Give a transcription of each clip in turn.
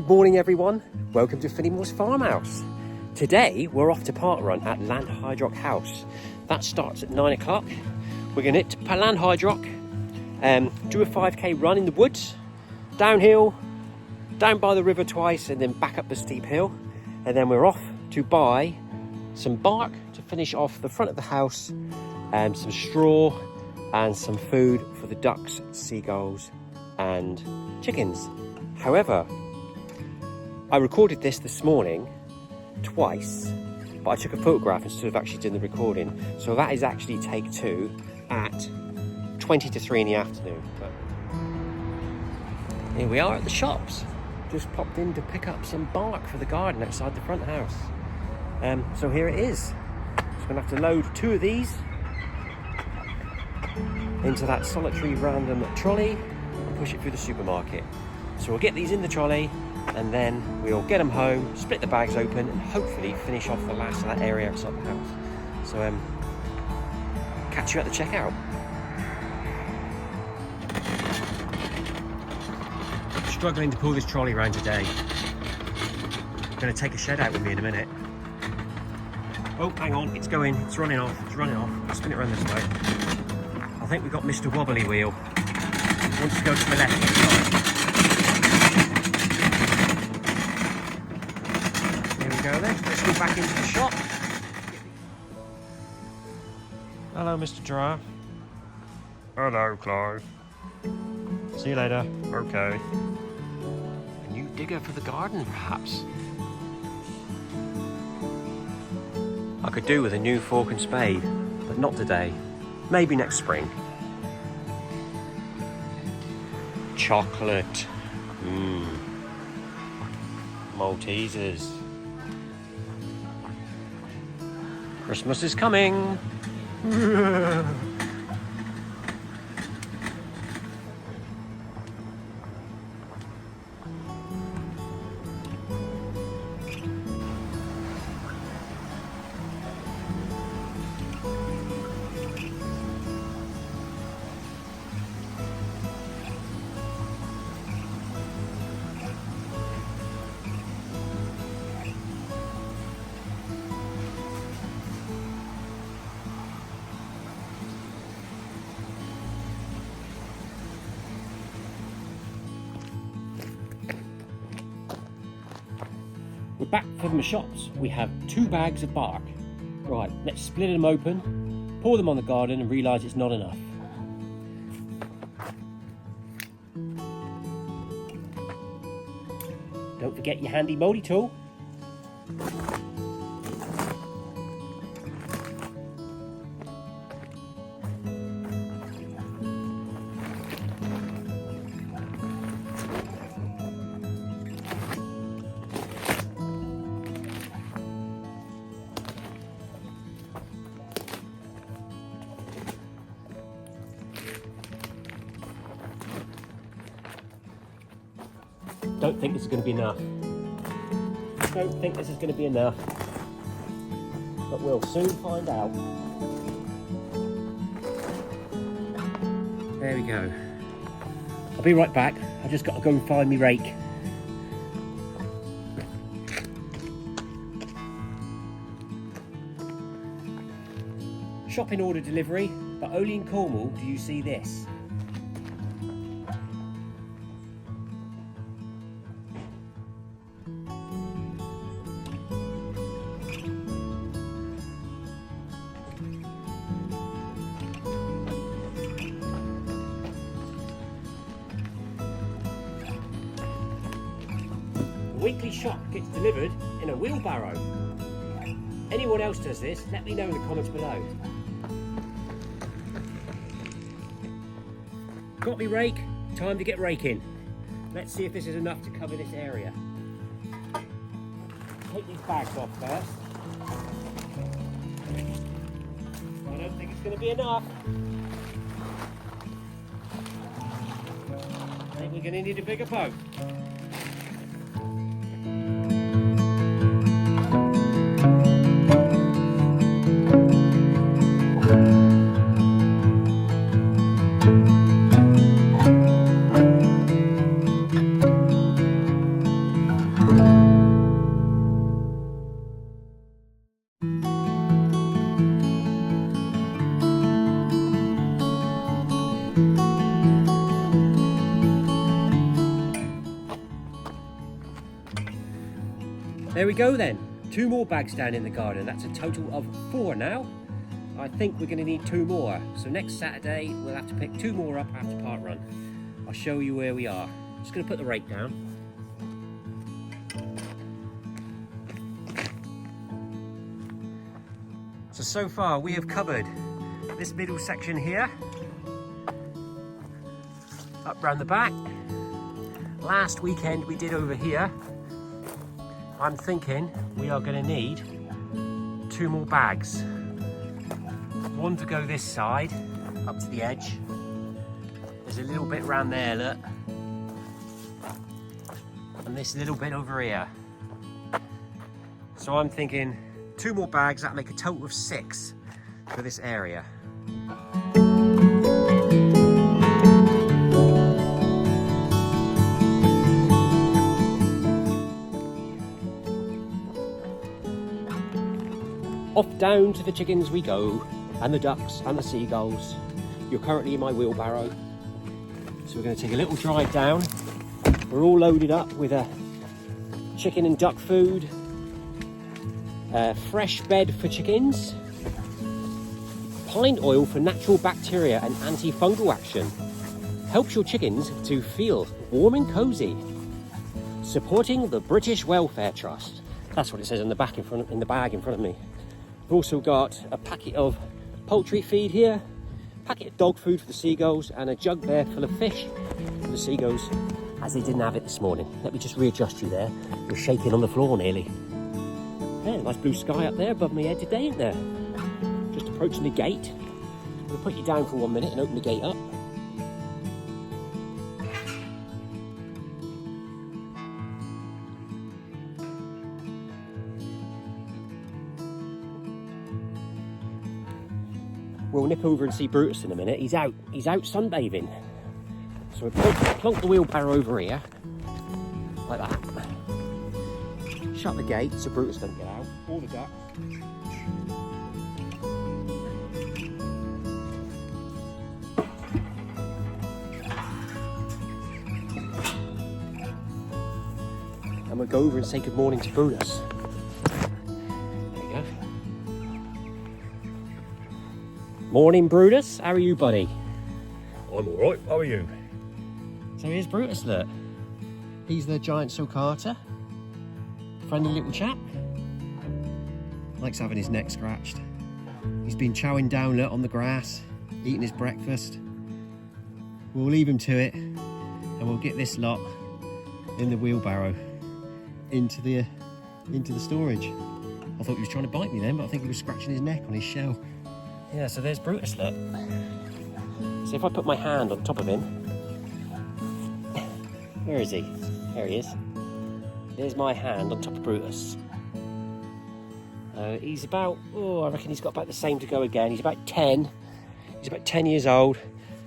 Good morning everyone, welcome to Finnimores Farmhouse. Today we're off to park run at Lanhydrock House. That starts at 9 o'clock. We're going to hit Lanhydrock, do a 5k run in the woods, downhill, down by the river twice and then back up the steep hill. And then we're off to buy some bark to finish off the front of the house, some straw and some food for the ducks, seagulls and chickens. However, I recorded this morning twice, but I took a photograph instead of actually doing the recording. So that is actually take 2 at 20 to 3 in the afternoon. But here we are at the shops. Just popped in to pick up some bark for the garden outside the front house. So here it is. Just gonna have to load 2 of these into that solitary random trolley and push it through the supermarket. So we'll get these in the trolley and then we'll get them home, split the bags open and hopefully finish off the last of that area outside the house. So catch you at the checkout. Struggling to pull this trolley around today. I'm going to take a shed out with me in a minute. Oh, hang on, it's running off, I'll spin it around this way. I think we've got Mr. Wobbly Wheel. He wants to go to the left. Here we go then, let's go back into the shop. Hello, Mr. Giraffe. Hello, Clive. See you later. Okay. A new digger for the garden, perhaps. I could do with a new fork and spade, but not today. Maybe next spring. Chocolate. Maltesers. Christmas is coming. We're back from the shops. We have 2 bags of bark. Right, let's split them open, pour them on the garden and realise it's not enough. Don't forget your handy mouldy tool. Don't think this is going to be enough. Don't think this is going to be enough. But we'll soon find out. There we go. I'll be right back. I've just got to go and find me rake. Shopping order delivery, but only in Cornwall do you see this. The weekly shop gets delivered in a wheelbarrow. Anyone else does this, let me know in the comments below. Got me rake, time to get raking. Let's see if this is enough to cover this area. Take these bags off first. I don't think it's going to be enough. I think we're going to need a bigger boat. there we go then. 2 more bags down in the garden. That's a total of 4 now. I think we're going to need 2 more. So next Saturday we'll have to pick 2 more up after part run. I'll show you where we are. Just going to put the rake down. So far we have covered this middle section here, up round the back. Last weekend we did over here. I'm thinking we are going to need 2 more bags. 1 to go this side, up to the edge. There's a little bit round there, look. And this little bit over here. So I'm thinking 2 more bags, that'll make a total of 6 for this area. Off down to the chickens we go, and the ducks and the seagulls. You're currently in my wheelbarrow. So we're going to take a little drive down. We're all loaded up with a chicken and duck food, fresh bed for chickens, pine oil for natural bacteria and antifungal action, helps your chickens to feel warm and cosy, supporting the British Welfare Trust. That's what it says in the back in the bag in front of me. We've also got a packet of poultry feed here, packet of dog food for the seagulls, and a jug there full of fish for the seagulls, as they didn't have it this morning. Let me just readjust you there. You're shaking on the floor nearly. Yeah, nice blue sky up there above my head today, isn't there? Just approaching the gate. We'll put you down for 1 minute and open the gate up. We'll nip over and see Brutus in a minute. He's out sunbathing. So we'll plonk the wheelbarrow over here, like that. Shut the gate so Brutus doesn't get out. All the ducks. And we'll go over and say good morning to Brutus. There you go. Morning, Brutus. How are you, buddy? I'm alright, how are you? So here's Brutus, look. He's the giant sulcata. Friendly little chap. Likes having his neck scratched. He's been chowing down, look, on the grass, eating his breakfast. We'll leave him to it, and we'll get this lot in the wheelbarrow into the storage. I thought he was trying to bite me then, but I think he was scratching his neck on his shell. Yeah, so there's Brutus, look. So if I put my hand on top of him, where is he? There he is. There's my hand on top of Brutus. He's about, I reckon he's got about the same to go again. He's about 10. He's about 10 years old,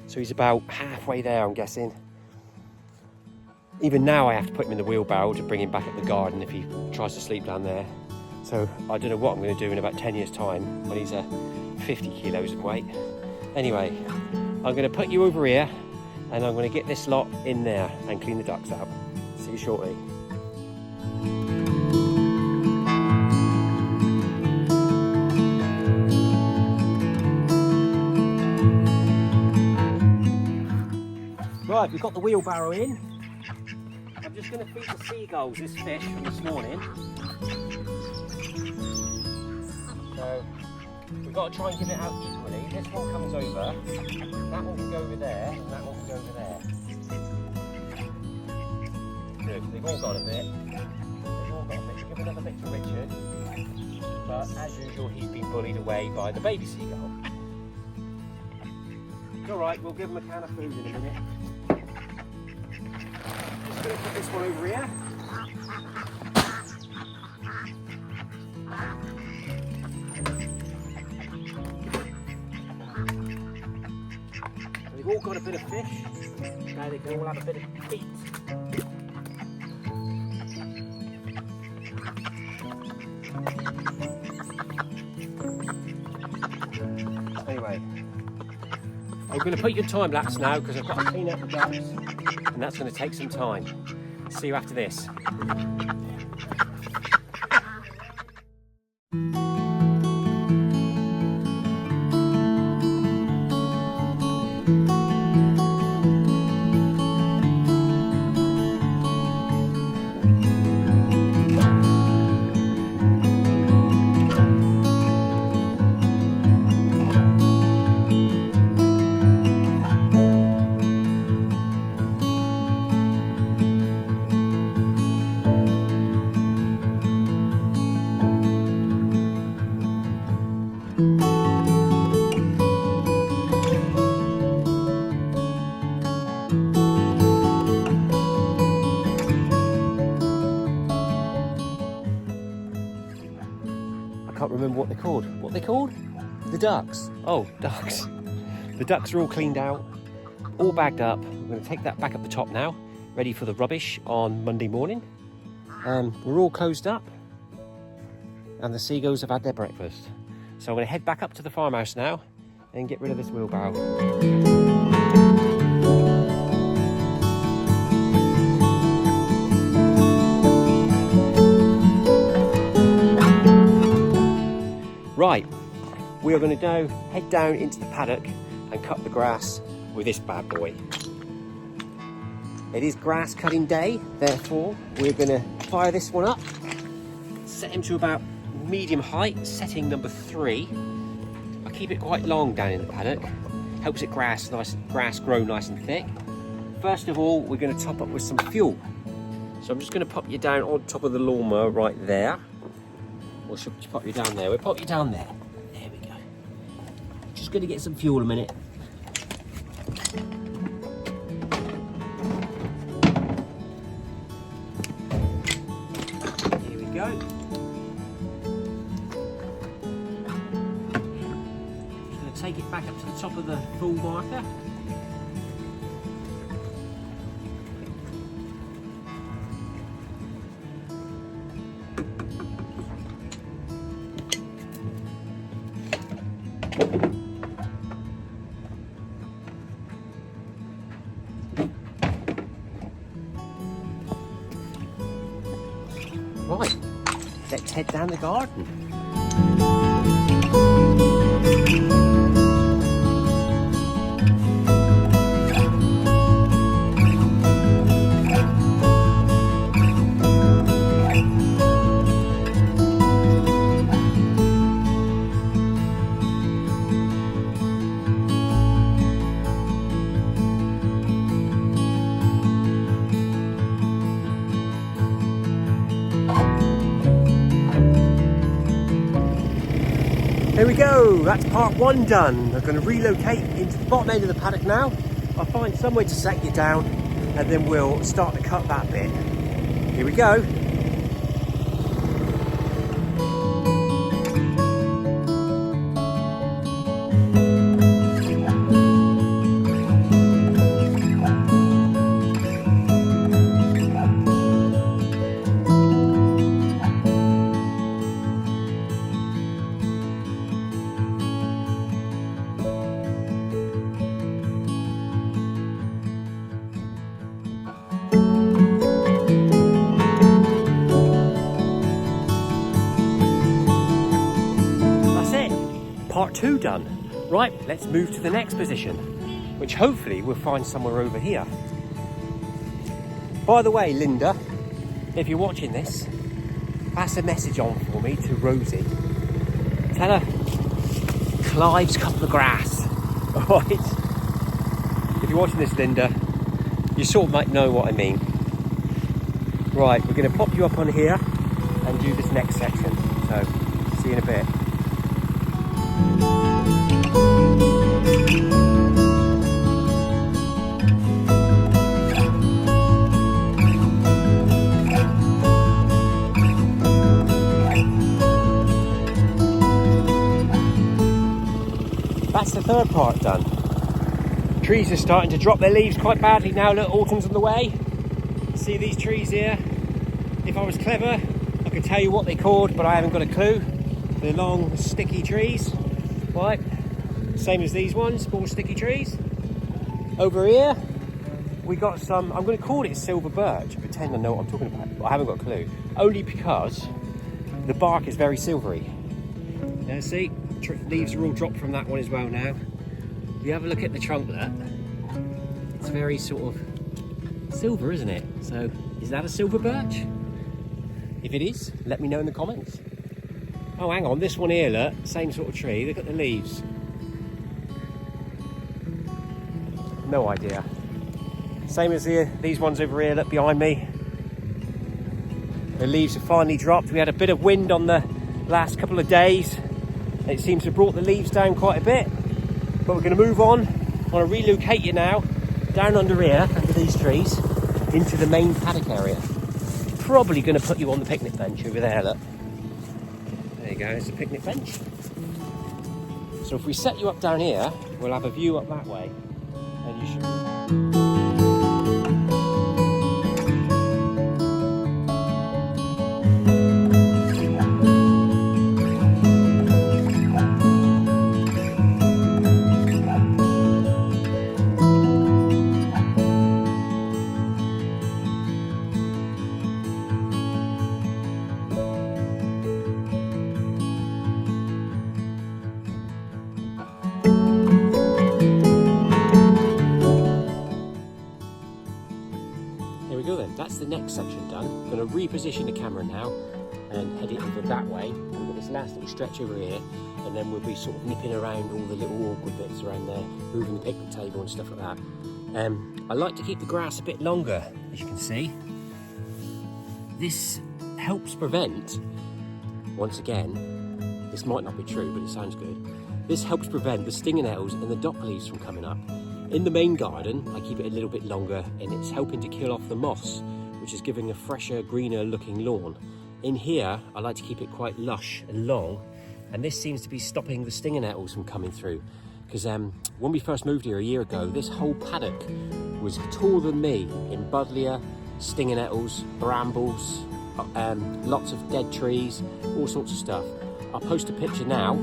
so he's about halfway there, I'm guessing. Even now I have to put him in the wheelbarrow to bring him back up the garden if he tries to sleep down there. So I don't know what I'm going to do in about 10 years' time when he's 50 kilos of weight. Anyway, I'm going to put you over here and I'm going to get this lot in there and clean the ducks out. See you shortly. Right, we've got the wheelbarrow in. I'm just going to feed the seagulls this fish from this morning. So we've got to try and give it out equally. This one comes over, that one can go over there, and that one can go over there. Good, they've all got a bit. They've all got a bit. Give another bit to Richard. But as usual, he's been bullied away by the baby seagull. It's alright, we'll give him a can of food in a minute. Just going to put this one over here. They've all got a bit of fish. Now they can all have a bit of meat. Anyway, I'm going to put your time lapse now because I've got to clean up the ducks and that's going to take some time. See you after this. I can't remember what they're called. What are they called? The ducks. Oh, ducks. The ducks are all cleaned out, all bagged up. I'm going to take that back up the top now, ready for the rubbish on Monday morning. We're all closed up and the seagulls have had their breakfast. So I'm going to head back up to the farmhouse now and get rid of this wheelbarrow. Right, we are going to now head down into the paddock and cut the grass with this bad boy. It is grass cutting day, therefore we're going to fire this one up, set him to about medium height, setting number 3. I keep it quite long down in the paddock, helps it grass grow nice and thick. First of all, we're going to top up with some fuel. So I'm just going to pop you down on top of the lawnmower right there. Or should we pop you down there? We'll pop you down there. There we go. Just going to get some fuel a minute. Here we go. Just going to take it back up to the top of the full marker. Right, let's head down the garden. There we go, that's part 1 done. I'm going to relocate into the bottom end of the paddock now. I'll find somewhere to set you down and then we'll start to cut that bit. Here we go. Part 2 done. Right, let's move to the next position, which hopefully we'll find somewhere over here. By the way, Linda, if you're watching this, pass a message on for me to Rosie. Tell her Clive's cut the grass. Alright? If you're watching this, Linda, you sort of might know what I mean. Right, we're going to pop you up on here and do this next section. So, see you in a bit. That's the third part done. Trees are starting to drop their leaves quite badly now that autumn's on the way. See these trees here? If I was clever, I could tell you what they're called, but I haven't got a clue. They're long, sticky trees. Right, same as these ones, small sticky trees. Over here, we got some, I'm going to call it silver birch, pretend I know what I'm talking about, but I haven't got a clue. Only because the bark is very silvery. Now see, leaves are all dropped from that one as well now. If you have a look at the trunklet, it's very sort of silver, isn't it? So, is that a silver birch? If it is, let me know in the comments. Oh, hang on, this one here, look, same sort of tree, look at the leaves. No idea. Same as these ones over here, look behind me. The leaves have finally dropped. We had a bit of wind on the last couple of days, It seems to have brought the leaves down quite a bit, but we're going to move on. I want to relocate you now down under here, under these trees, into the main paddock area. Probably going to put you on the picnic bench over there, look. There you go, it's a picnic bench. So if we set you up down here, we'll have a view up that way, and you should... That's the next section done. I'm going to reposition the camera now and head it over that way. And we've got this last little stretch over here, and then we'll be sort of nipping around all the little awkward bits around there, moving the picnic table and stuff like that. I like to keep the grass a bit longer, as you can see. This helps prevent, once again, this might not be true, but it sounds good. This helps prevent the stinging nettles and the dock leaves from coming up. In the main garden, I keep it a little bit longer, and it's helping to kill off the moss, which is giving a fresher, greener looking lawn. In here, I like to keep it quite lush and long, and this seems to be stopping the stinging nettles from coming through. Because when we first moved here a year ago, this whole paddock was taller than me in buddleia, stinging nettles, brambles, lots of dead trees, all sorts of stuff. I'll post a picture now.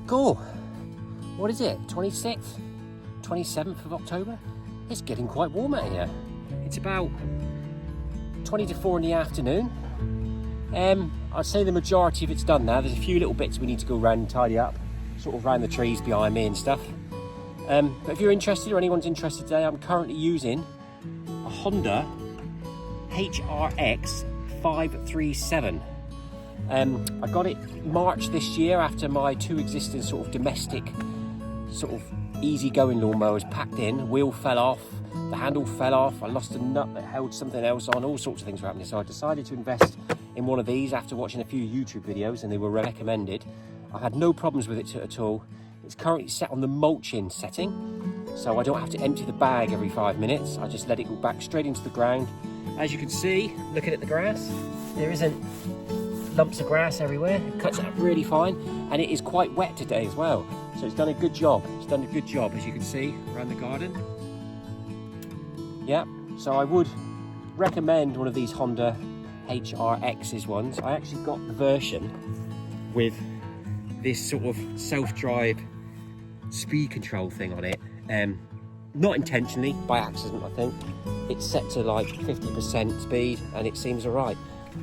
Cool. What is it? 26th? 27th of October? It's getting quite warm out here. It's about 20 to 4 in the afternoon. I'd say the majority of it's done now. There's a few little bits we need to go around and tidy up, sort of around the trees behind me and stuff. But if you're interested, or anyone's interested today, I'm currently using a Honda HRX 537. I got it March this year after my two existing sort of domestic, sort of easy-going lawnmowers packed in. Wheel fell off, the handle fell off, I lost a nut that held something else on, all sorts of things were happening. So I decided to invest in one of these after watching a few YouTube videos, and they were recommended. I had no problems with it at all. It's currently set on the mulching setting, so I don't have to empty the bag every 5 minutes. I just let it go back straight into the ground. As you can see, looking at the grass, there isn't lumps of grass everywhere. It cuts it up really fine, and it is quite wet today as well. So it's done a good job. It's done a good job, as you can see, around the garden. Yeah, so I would recommend one of these Honda HRX's ones. I actually got the version with this sort of self-drive speed control thing on it. Not intentionally, by accident I think. It's set to like 50% speed and it seems alright.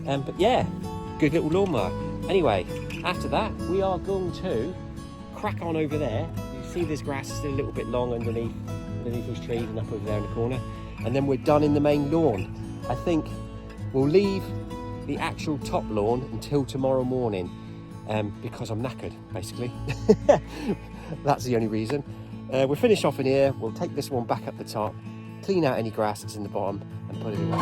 But yeah, good little lawnmower. Anyway, after that we are going to crack on over there. You see this grass is still a little bit long underneath these trees and up over there in the corner. And then we're done in the main lawn. I think we'll leave the actual top lawn until tomorrow morning because I'm knackered, basically. That's the only reason. We'll finish off in here. We'll take this one back up the top, clean out any grass that's in the bottom and put it away.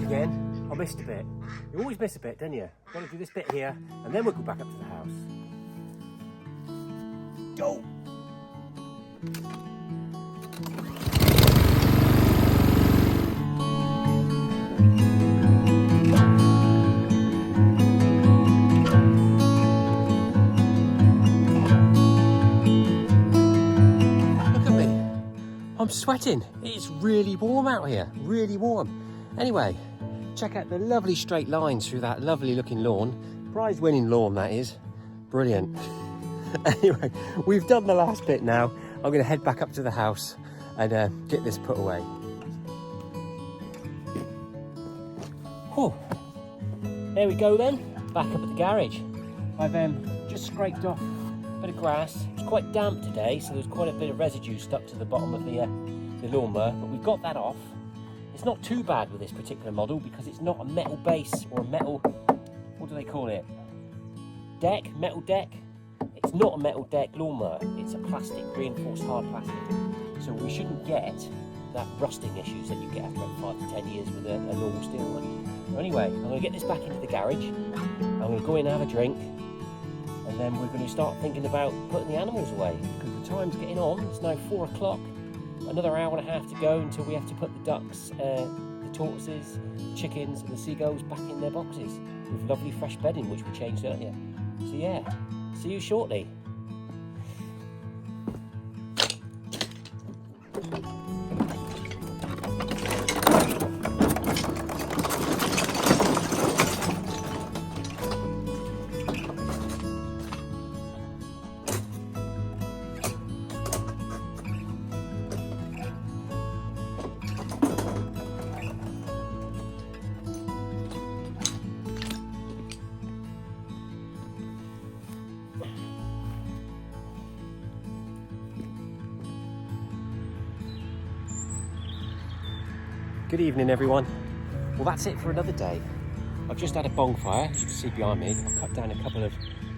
Again, I missed a bit. You always miss a bit, don't you? Got to do this bit here, and then we'll go back up to the house. go. Look at me. I'm sweating. It's really warm out here. Really warm. Anyway, check out the lovely straight lines through that lovely looking lawn. Prize winning lawn, that is. Brilliant. Anyway, we've done the last bit now. I'm going to head back up to the house and get this put away. Oh, there we go then. Back up at the garage. I've just scraped off a bit of grass. It's quite damp today, so there's quite a bit of residue stuck to the bottom of the lawnmower, but we've got that off. It's not too bad with this particular model because it's not a metal base or a metal, what do they call it? Deck, metal deck. It's not a metal deck lawnmower, it's a plastic, reinforced hard plastic. So we shouldn't get that rusting issues that you get after about 5 to 10 years with a normal steel one. So anyway, I'm going to get this back into the garage. I'm going to go in and have a drink. And then we're going to start thinking about putting the animals away. Because the time's getting on, it's now 4 o'clock. Another hour and a half to go until we have to put the ducks, the tortoises, the chickens and the seagulls back in their boxes. With lovely fresh bedding, which we changed earlier. So yeah, see you shortly. Good evening, everyone. Well, that's it for another day. I've just had a bonfire, as you can see behind me. I've cut down a couple of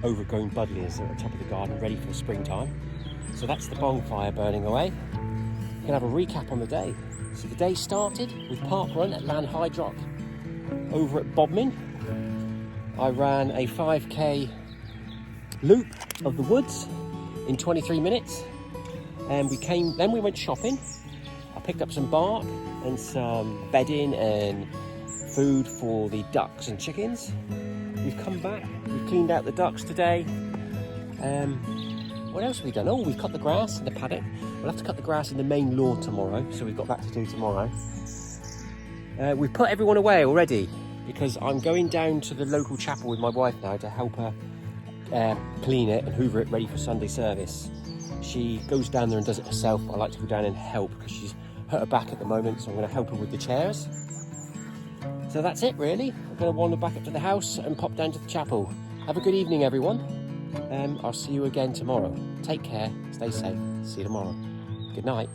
overgrown buddleias at the top of the garden, ready for springtime. So that's the bonfire burning away. We can have a recap on the day. So the day started with park run at Land Hydrock over at Bodmin. I ran a 5k loop of the woods in 23 minutes. And then we went shopping. I picked up some bark and some bedding and food for the ducks and chickens. We've come back, we've cleaned out the ducks today. What else have we done? Oh, we've cut the grass in the paddock. We'll have to cut the grass in the main lawn tomorrow, so we've got that to do tomorrow. We've put everyone away already because I'm going down to the local chapel with my wife now to help her clean it and hoover it ready for Sunday service. She goes down there and does it herself. I like to go down and help because she's hurt her back at the moment, so I'm going to help her with the chairs. So that's it really. I'm going to wander back up to the house and pop down to the chapel. Have a good evening, everyone. I'll see you again tomorrow. Take care, stay safe, see you tomorrow. Good night.